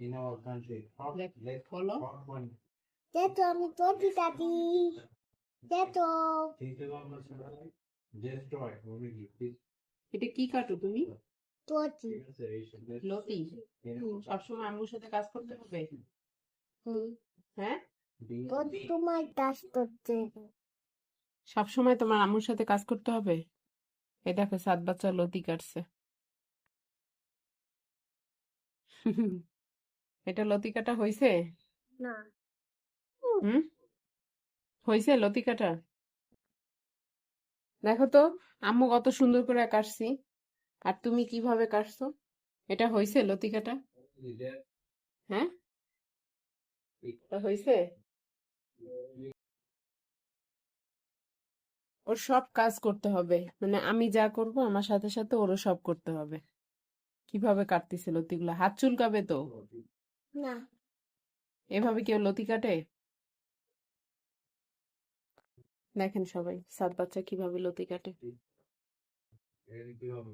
in our country. Let's follow. talk one. দেখো আমি তোটি দাদি দেখো চিনতে পারবো না জাস্ট টয় ওকে প্লিজ এটা কি কাটো তুমি? তোটি ঠিক আছে এই সব লতি। সবসময় আম্মুর সাথে কাজ করতে হবে? হুম হ্যাঁ, তোটি তোমার কাজ করতে সবসময় তোমার আম্মুর সাথে কাজ করতে হবে? এই দেখো 7 বাচ্চা লতি কাটছে। এটা লতি কাটা হয়েছে? না হুম, হয়েছে লতি কাটা? দেখো তো আম্মু কত সুন্দর করে কাটছি, আর তুমি কিভাবে কাটছো? এটা হয়েছে লতি কাটা? হ্যাঁ, এটা হয়েছে? ওর সব কাজ করতে হবে, মানে আমি যা করব আমার সাথে সাথে ওরও সব করতে হবে। কিভাবে কাটতেছে লতিগুলো? হাত চুলকাবে তো। না এভাবে কেউ লতি কাটে? দেখেন সবাই 7 বাচ্চা কিভাবে লতি কাটে। এর কি হবে